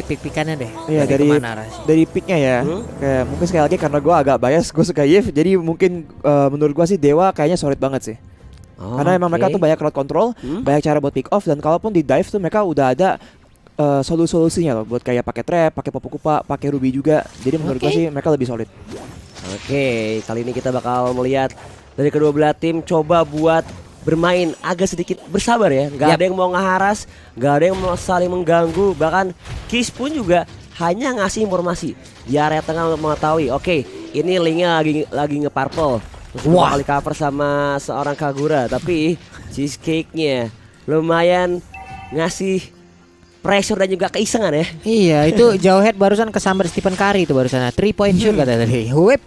pick-pickannya deh. Iya dari picknya ya. Kayak mungkin sekali lagi karena gue agak bias, gue suka Yves. Jadi mungkin menurut gue sih Dewa kayaknya solid banget sih. Karena emang mereka tuh banyak crowd control, banyak cara buat pick off, dan kalaupun di dive tuh mereka udah ada solusinya loh buat kayak pakai trap, pakai Popo Kupa, pakai Ruby juga. Jadi menurut gue sih mereka lebih solid. Oke, kali ini kita bakal melihat dari kedua belah tim coba buat bermain agak sedikit bersabar ya. Gak ada yang mau ngeharas, gak ada yang mau saling mengganggu. Bahkan Kiss pun juga hanya ngasih informasi di area tengah untuk mengetahui, oke, ini linknya lagi nge-purple. Terus bakal di cover sama seorang Kagura. Tapi Cheesecake-nya lumayan ngasih pressure dan juga keisengan ya. Iya, itu Jauhead barusan kesambar Stephen Curry itu barusan 3-point shoot kata tadi. Whip.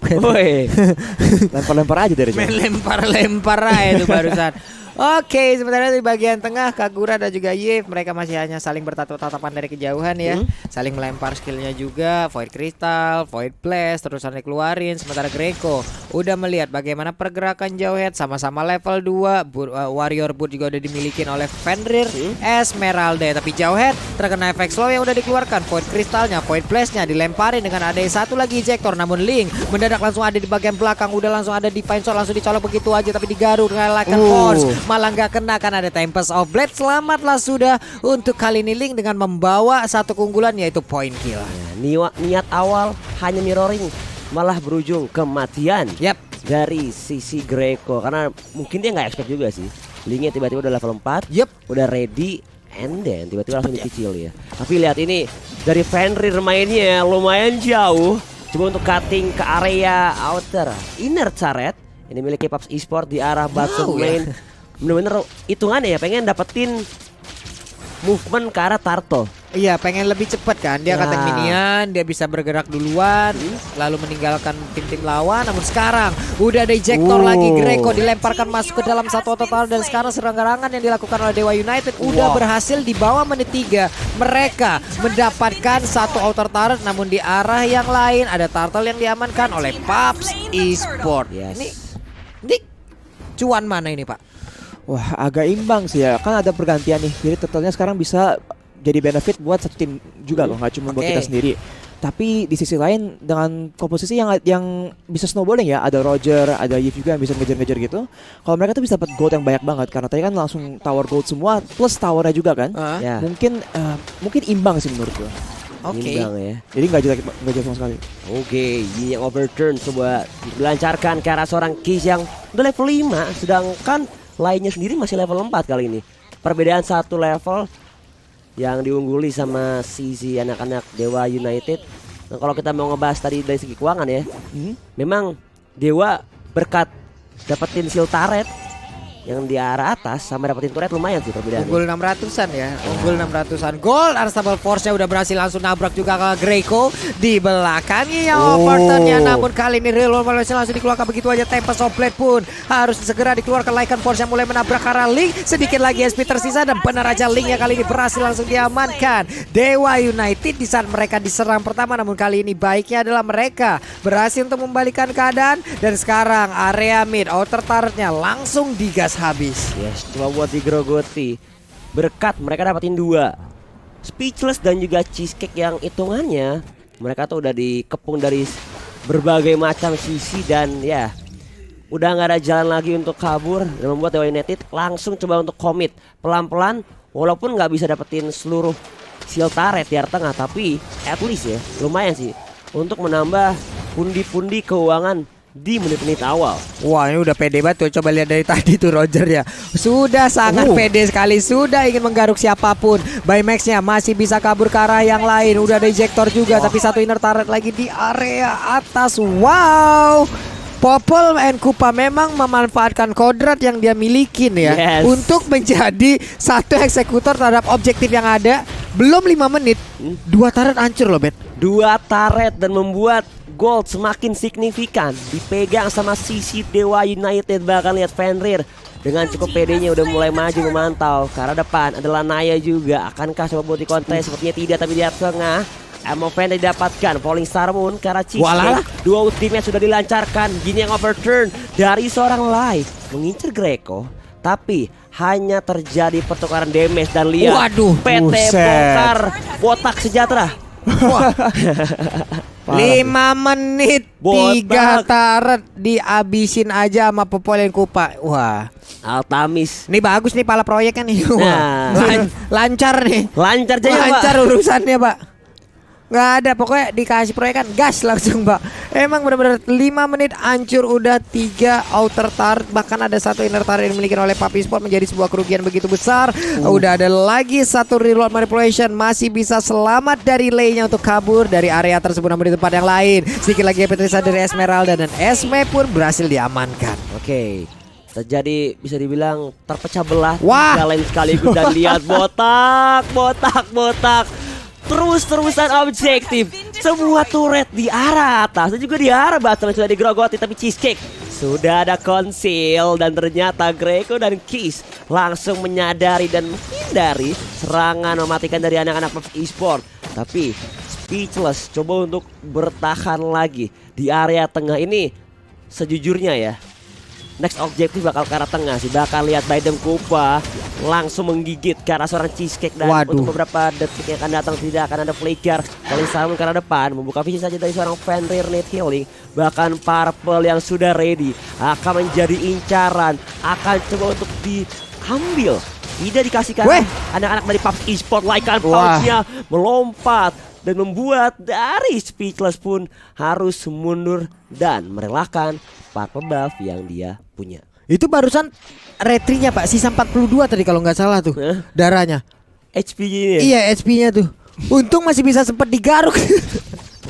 Lempar-lempar aja dari Main lempar-lempar aja itu barusan. Oke, sementara di bagian tengah Kagura dan juga Yves mereka masih hanya saling bertatap-tatapan dari kejauhan ya. Saling melempar skillnya juga, Void Crystal, Void Blast terusan dikeluarin. Sementara Greco udah melihat bagaimana pergerakan Jauhead sama-sama level 2. Warrior Boot juga udah dimiliki oleh Fenrir, Esmeralda. Tapi Jauhead terkena efek slow yang udah dikeluarkan. Void Crystalnya, Void Blastnya dilemparin dengan ada satu lagi ejector. Namun Link mendadak langsung ada di bagian belakang, udah langsung ada di Divine Sword, langsung dicolok begitu aja. Tapi digaruk kalahkan Force. Malah nggak kena kan ada Tempest of Blade. Selamatlah sudah untuk kali ini Link dengan membawa satu keunggulan yaitu point kill. Niat awal hanya mirroring malah berujung kematian dari sisi Greco. Karena mungkin dia nggak expect juga sih. Linknya tiba-tiba udah level 4, udah ready, and then tiba-tiba langsung dicicil ya. Tapi lihat ini dari Fenrir mainnya lumayan jauh. Coba untuk cutting ke area outer inner turret. Ini milik K-Pops Esport di arah bottom lane. Bener-bener hitungannya ya, pengen dapetin movement ke arah turtle. Iya, pengen lebih cepat kan. Dia kata minion, dia bisa bergerak duluan, lalu meninggalkan tim-tim lawan. Namun sekarang udah ada ejector lagi. Greco dilemparkan masuk ke dalam satu total. Dan sekarang serangan yang dilakukan oleh Dewa United udah berhasil di bawah menit 3. Mereka mendapatkan satu outer turret. Namun di arah yang lain ada turtle yang diamankan oleh Paps Esport. Ini cuan mana ini Pak? Wah, agak imbang sih ya. Kan ada pergantian nih. Jadi totalnya sekarang bisa jadi benefit buat satu tim juga loh, nggak cuma buat kita sendiri. Tapi di sisi lain dengan komposisi yang bisa snowballing ya, ada Roger, ada Yves juga yang bisa ngejar-ngejar gitu. Kalau mereka tuh bisa dapat gold yang banyak banget karena tadi kan langsung tower gold semua plus towernya juga kan. Mungkin imbang sih menurut gua. Imbang ya. Jadi nggak jelek sama sekali. Yang overturn coba dilancarkan ke arah seorang Kiss yang udah level 5, sedangkan lainnya sendiri masih level 4 kali ini. Perbedaan satu level yang diungguli sama sisi anak-anak Dewa United. Nah, kalau kita mau ngebahas tadi dari segi keuangan ya, memang Dewa berkat dapetin shield turret yang di arah atas sama dapetin turret lumayan sih perbedaannya. Unggul 600-an ya. Unggul 600-an. Gold Unstoppable Force-nya udah berhasil langsung nabrak juga ke Greco di belakangnya overturn-nya. Namun kali ini Real Malaysia langsung dikeluarkan begitu aja. Tempest of Blade pun harus segera dikeluarkan. Lycan Force yang mulai menabrak arah Link. Sedikit lagi SP tersisa dan benar aja Link-nya kali ini berhasil langsung diamankan. Dewa United di saat mereka diserang pertama, namun kali ini baiknya adalah mereka berhasil untuk membalikan keadaan. Dan sekarang area mid outer turret-nya langsung digas habis. Cuma buat digrogoti. Berkat mereka dapatin 2 Speechless dan juga Cheesecake yang hitungannya mereka tuh udah dikepung dari berbagai macam sisi. Dan ya udah nggak ada jalan lagi untuk kabur. Dan membuat Dewa United langsung coba untuk commit pelan-pelan. Walaupun nggak bisa dapetin seluruh shield turret di area tengah, tapi at least ya lumayan sih untuk menambah pundi-pundi keuangan di menit-menit awal. Wah, ini udah pede banget tuh. Coba lihat dari tadi tuh Roger ya. Sudah sangat pede sekali. Sudah ingin menggaruk siapapun. Baymax-nya masih bisa kabur ke arah yang lain. Udah ada ejector juga. Tapi satu inner turret lagi di area atas. Wow, Popol and Kupa memang memanfaatkan kodrat yang dia milikin ya, untuk menjadi satu eksekutor terhadap objektif yang ada. Belum 5 menit 2 turret hancur loh, Bet. 2 turret dan membuat gold semakin signifikan dipegang sama sisi Dewa United. Bahkan lihat Fenrir dengan cukup pedenya udah mulai maju memantau. Karena depan adalah Naya juga. Akankah coba buat di kontes? Sepertinya tidak, tapi di tengah Amoven didapatkan. Falling Star Moon karena Cheesecake. 2 ultimate sudah dilancarkan. Gini yang overturn dari seorang Light mengincar Greco. Tapi hanya terjadi pertukaran damage dan lihat PT bongkar botak sejahtera Wah. 5 menit 3 turret dihabisin aja sama Popolin Kupa. Wah. Altamis. Ini bagus nih pala proyek kan nih. Wah. Lancar nih. Lancar aja, Pak. Lancar urusannya, Pak. Nggak ada, pokoknya dikasih proyek kan gas langsung, Pak. Emang benar-benar 5 menit hancur udah 3 outer turret, bahkan ada 1 inner turret yang dimiliki oleh PUBG Sport, menjadi sebuah kerugian begitu besar. Udah ada lagi 1 reload manipulation, masih bisa selamat dari lane-nya untuk kabur dari area tersebut, namun di tempat yang lain sedikit lagi Petrisa dari Esmeralda dan Esme pun berhasil diamankan. Oke. Terjadi bisa dibilang terpecah belah Wah. 3 lane sekaligus dan lihat botak. Terus-terusan objektif. Semua turret di arah atas dan juga di arah bawah sudah digerogoti, tapi Cheesecake sudah ada conceal dan ternyata Greco dan Keys langsung menyadari dan menghindari serangan mematikan dari anak-anak PUBG Esport. Tapi Speechless coba untuk bertahan lagi di area tengah ini. Sejujurnya ya, next objektif bakal ke arah tengah sih. Bakal lihat Biden Kupa langsung menggigit ke arah seorang Cheesecake. Dan untuk beberapa detik yang akan datang tidak akan ada flicker. Kali Salmon ke arah depan membuka visi saja dari seorang Fenrir Need Healing. Bahkan Purple yang sudah ready akan menjadi incaran, akan coba untuk diambil. Tidak dikasihkan anak-anak dari PUBG Esport. Laikan pouch-nya melompat dan membuat dari Speechless pun harus mundur dan merelakan Purple buff yang dia punya. Itu barusan retrinya, Pak, sisa 42 tadi kalau nggak salah tuh. Darahnya. HP-nya. Iya, HP-nya tuh. Untung masih bisa sempat digaruk.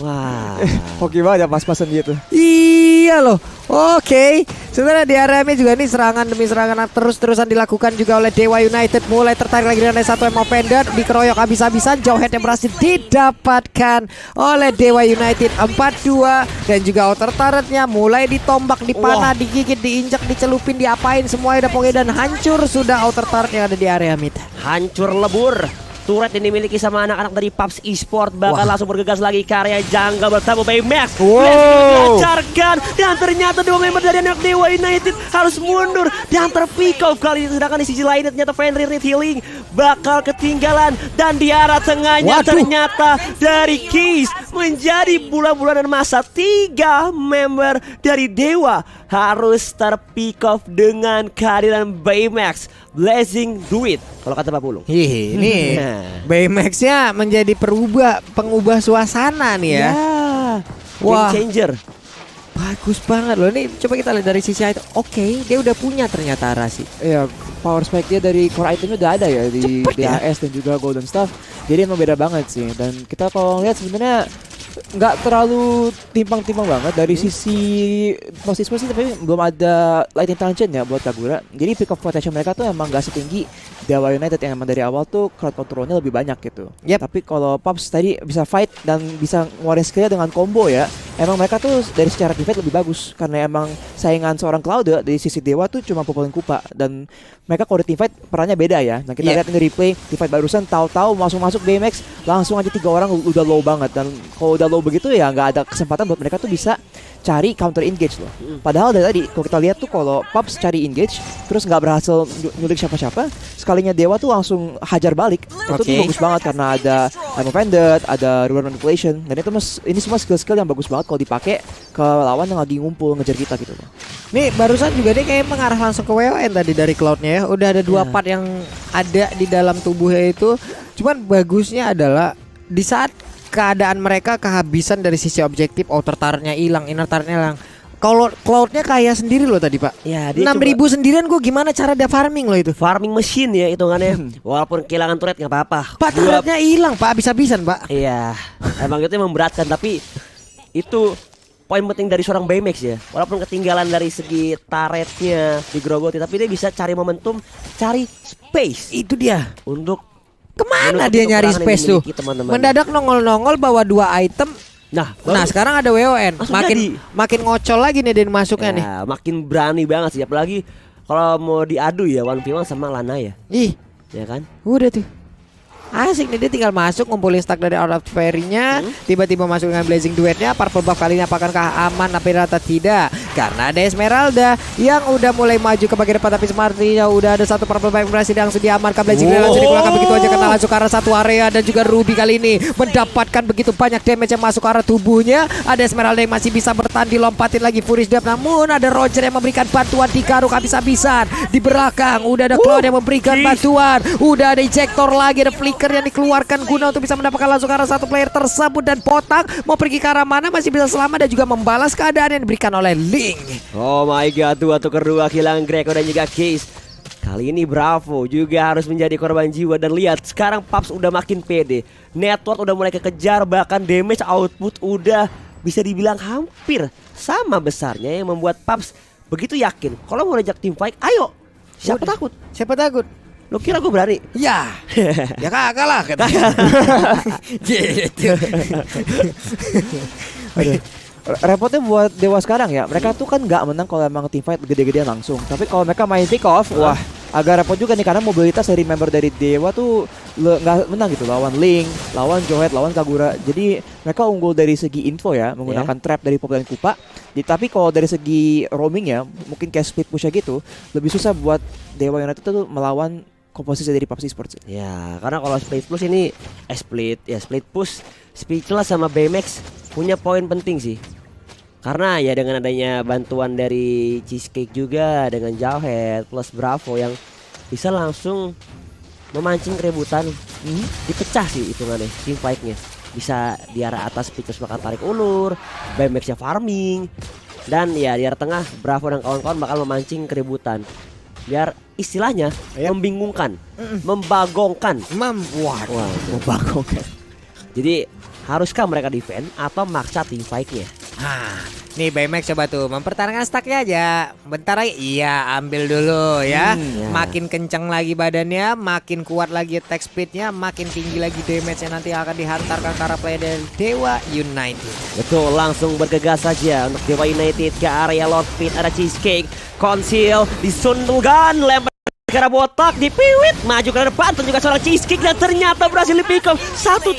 Wah. Oke banget ya pas-pasan gitu. Iya loh. Oke. Sebenarnya di area ini juga nih serangan demi serangan terus-terusan dilakukan juga oleh Dewa United. Mulai tertarik lagi dengan satu Emo Vendor, dikeroyok habis-habisan. Jauhead yang berhasil didapatkan oleh Dewa United 4-2. Dan juga outer turretnya mulai ditombak, dipanah, digigit, diinjak, dicelupin, diapain semuanya udah pokoknya, dan hancur sudah outer turret yang ada di area mid. Hancur lebur. Turret yang dimiliki sama anak-anak dari PUBG Esport bakal langsung bergegas lagi ke area jungle bersama Baymax. Dilancarkan dan ternyata 2 member dari anak Dewa United harus mundur dan terpick off kali ini. Sedangkan di sisi lainnya ternyata Fenrir Need Healing bakal ketinggalan dan di arah tengahnya ternyata dari Keys menjadi bulan-bulanan masa. 3 member dari Dewa harus terpick off dengan kehadiran Baymax. Blazing Duit kalau kata Pak Pulung. Ini Baymax-nya menjadi pengubah suasana nih ya. Game changer. Bagus banget loh. Ini coba kita lihat dari sisi item. Oke, dia udah punya ternyata Rasi. Iya, power spike dia dari core itemnya udah ada ya di DHS dan juga Golden Staff. Jadi emang beda banget sih. Dan kita kalau lihat sebenarnya nggak terlalu timpang-timpang banget dari sisi posisi, tapi belum ada light intelligence ya buat Kagura. Jadi pick up potential mereka tuh emang nggak setinggi Dewa United yang emang dari awal tuh crowd controlnya lebih banyak gitu. Tapi kalau Pops tadi bisa fight dan bisa ngeluarin skillnya dengan combo ya, emang mereka tuh dari secara teamfight lebih bagus karena emang saingan seorang Cloud dari sisi Dewa tuh cuma Popolin Kupa, dan mereka kalau di teamfight perannya beda ya. Nah kita lihat ini replay teamfight barusan, tahu-tahu masuk Baymax langsung aja 3 orang udah low banget, dan kalau udah low begitu ya nggak ada kesempatan buat mereka tuh bisa cari counter engage loh. Padahal dari tadi kalau kita lihat tuh kalau Pops cari engage terus nggak berhasil nyulik siapa-siapa, sekalinya Dewa tuh langsung hajar balik. Itu tuh bagus banget karena ada Emo Vendor, ada reward manipulation, dan itu ini semua skill-skill yang bagus banget kalau dipakai ke lawan yang lagi ngumpul ngejar kita gitu loh. Nih barusan juga dia kayak mengarah langsung ke WON tadi dari Cloud-nya ya. Udah ada 2 part yang ada di dalam tubuhnya itu. Cuman bagusnya adalah di saat keadaan mereka kehabisan dari sisi objektif, outer turret-nya hilang, inner turret-nya hilang. Kalau Cloud-nya kaya sendiri loh tadi, Pak. Ya, 6.000 sendirian gue gimana cara dia farming loh itu. Farming machine ya hitungannya. Walaupun kehilangan turret nggak apa-apa. Pak, turretnya hilang, Pak, habis-habisan, Pak. Iya, emang itu memberatkan, tapi itu poin penting dari seorang Baymax ya. Walaupun ketinggalan dari segi turretnya digerogoti, tapi dia bisa cari momentum, cari space. Itu dia. Untuk kemana dia nyari space tuh? Mendadak nongol-nongol bawa 2 item. Nah sekarang ada WON. Makin ngocol lagi nih dia masuknya nih. Makin berani banget sih, apalagi kalau mau diadu ya 1v1 sama Lana ya. Ih, ya kan? udah tuh. Asik nih, dia tinggal masuk ngumpulin stack dari Out of Fairy-nya, tiba-tiba masuk dengan Blazing Duet-nya. Purple buff kali ini apakah aman tapi rata tidak? Karena ada Esmeralda yang udah mulai maju ke bagian depan, tapi sepertinya udah ada satu Purple buff yang berhasil langsung diamankan. Blazing Duet langsung dikeluarkan begitu aja kena langsung ke arah satu area, dan juga Ruby kali ini mendapatkan begitu banyak damage yang masuk ke arah tubuhnya. Ada Esmeralda yang masih bisa bertahan, dilompatin lagi Furious Dap, namun ada Roger yang memberikan bantuan di garuk habis-habisan. Di belakang udah ada Cloud yang memberikan bantuan, udah ada ejector lagi, ada flicker yang dikeluarkan guna untuk bisa mendapatkan langsung ke arah satu player tersebut, dan Potak mau pergi ke arah mana masih bisa selamat dan juga membalas keadaan yang diberikan oleh Ling. Oh my god, tukar kedua kehilangan Greco dan juga Case. Kali ini Bravo juga harus menjadi korban jiwa, dan lihat sekarang Paps udah makin pede. Network udah mulai kekejar, bahkan damage output udah bisa dibilang hampir sama besarnya, yang membuat Paps begitu yakin kalau mau ajak tim fight, ayo. Siapa takut? Siapa takut? Lo kira gue berani? Ya, ya kagak lah katanya. Gitu. Repotnya buat Dewa sekarang ya, mereka tuh kan nggak menang kalau emang team fight gede-gedean langsung. Tapi kalau mereka main pick off, wah agak repot juga nih, karena mobilitas dari member dari Dewa tuh nggak menang gitu, lawan Ling, lawan Johet, lawan Kagura. Jadi mereka unggul dari segi info ya, menggunakan trap dari Pop dan Kupa. Tapi kalau dari segi roaming ya, mungkin kayak split push gitu, lebih susah buat Dewa United tuh melawan komposisi dari PUBG Esports. Ya, karena kalau split push ini split push, Speechless sama BMX punya poin penting sih. Karena ya dengan adanya bantuan dari Cheesecake juga, dengan Jawhead plus Bravo yang bisa langsung memancing keributan, dipecah sih hitungannya team fight-nya. Bisa di arah atas Speechless bakal tarik ulur, BMX-nya farming, dan ya di arah tengah Bravo dan kawan-kawan bakal memancing keributan. Biar istilahnya membingungkan, membagongkan. Membagongkan. Jadi haruskah mereka defend atau maksa team fight-nya? Nih BMX coba tuh mempertahankan stacknya aja. Bentar lagi, iya ambil dulu ya. Makin kencang lagi badannya, makin kuat lagi attack speednya, makin tinggi lagi damage-nya nanti akan dihantarkan ke arah player dari Dewa United. Betul, langsung bergegas saja untuk Dewa United ke area Lord Pit. Ada Cheesecake, Conceal, disundulkan, lempar ke arah botak, dipiwit, maju ke depan, dan juga seorang Cheesecake, dan ternyata berhasil di-pick off. Satu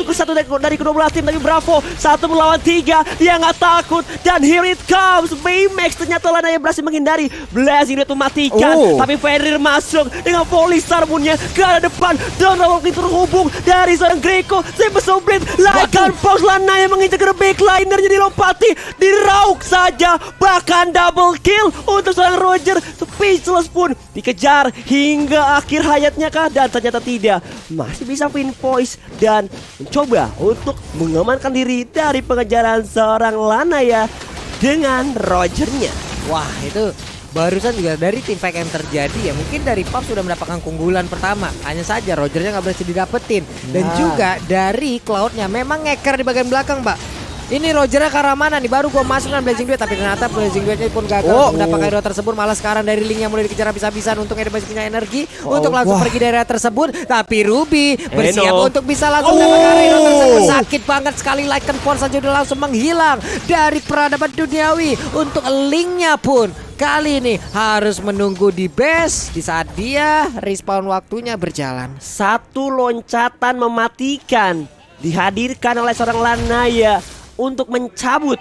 dari kedua belah tim, tapi Bravo satu melawan tiga, dia nggak takut, dan here it comes, Baymax. Ternyata Lana yang berhasil menghindari, Blazing Duet mematikan, tapi Fenrir masuk dengan volley Sarmunnya ke arah depan, dan waktu itu terhubung dari seorang Greco, Saber Blade, Laikan Paus. Lana yang mengincar ke backliner-nya, dilompati, dirauk saja, bahkan double kill untuk seorang Roger. Speechless pun dikejar hingga akhir hayatnya kah, dan ternyata tidak, masih bisa win poise dan mencoba untuk mengamankan diri dari pengejaran seorang Lana ya dengan Rogernya. Wah, itu barusan juga dari tim fight yang terjadi ya, mungkin dari Pop sudah mendapatkan keunggulan pertama, hanya saja Rogernya nggak berhasil didapetin. Dan juga dari Cloudnya memang ngeker di bagian belakang, Mbak. Ini Rogernya ke arah mana nih? Baru gue masuk dengan Blazing Duet, tapi ternyata Blazing Duetnya pun gagal untuk mendapatkan hero tersebut. Malah sekarang dari Ling yang mulai dikejar habis-habisan, untuk ada masih punya energi untuk langsung pergi dari area tersebut. Tapi Ruby bersiap untuk bisa langsung mendapatkan hero tersebut. Sakit banget sekali, Lycan Force saja udah langsung menghilang dari peradaban duniawi. Untuk Lingnya pun kali ini harus menunggu di base di saat dia respawn waktunya berjalan. Satu loncatan mematikan dihadirkan oleh seorang Lanaya untuk mencabut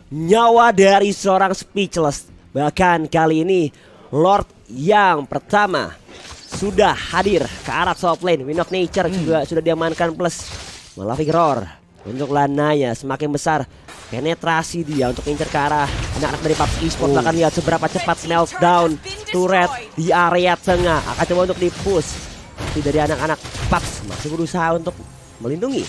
nyawa dari seorang Speechless. Bahkan kali ini Lord yang pertama sudah hadir ke arah top lane. Wind of Nature juga sudah diamankan, plus Malefic Roar untuk Lanaya semakin besar. Penetrasi dia untuk incer ke arah anak-anak dari PUBG Esports. Bahkan lihat seberapa cepat Meltdown turret di area tengah akan coba untuk di-push. Tapi dari anak-anak PUBG masih berusaha untuk melindungi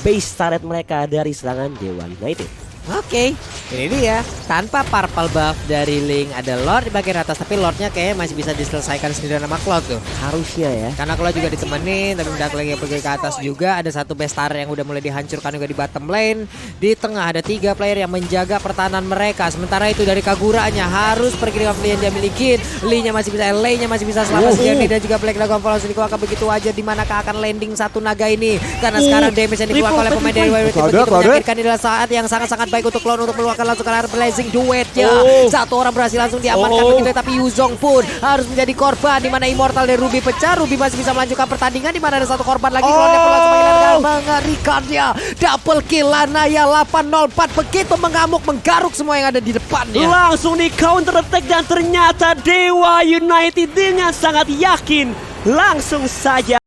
base turret mereka dari serangan Dewa United. Oke, ini dia. Tanpa purple buff dari Ling, ada Lord di bagian atas, tapi Lordnya kayaknya masih bisa diselesaikan sendiri sama Cloud tuh. Harusnya ya. Karena Cloud juga ditemenin, tapi udah lagi pergi ke atas juga. Ada satu base turret yang udah mulai dihancurkan juga di bottom lane. Di tengah ada 3 player yang menjaga pertahanan mereka. Sementara itu dari Kaguranya harus pergi dengan play yang dia miliki. Lee-nya masih bisa, LA-nya masih bisa selamat sejauh ini, dan juga Black Dragon Fall langsung dikeluarkan begitu aja. Dimanakah akan landing satu naga ini? Karena sekarang damage yang dikeluarkan oleh pemain dari WWT begitu menyakitkan. Adalah saat yang sangat-sangat terbaik untuk Clown untuk meluangkan langsung ke arah Blazing duetnya. Satu orang berhasil langsung diamankan begitu, tapi Yuzong pun harus menjadi korban, di mana Immortal dari Ruby pecah. Ruby masih bisa melanjutkan pertandingan, di mana ada satu korban lagi. Clown yang langsung mengerikannya. Double kill Lanaya 804 begitu mengamuk menggaruk semua yang ada di depannya. Langsung di counter attack dan ternyata Dewa United dengan sangat yakin langsung saja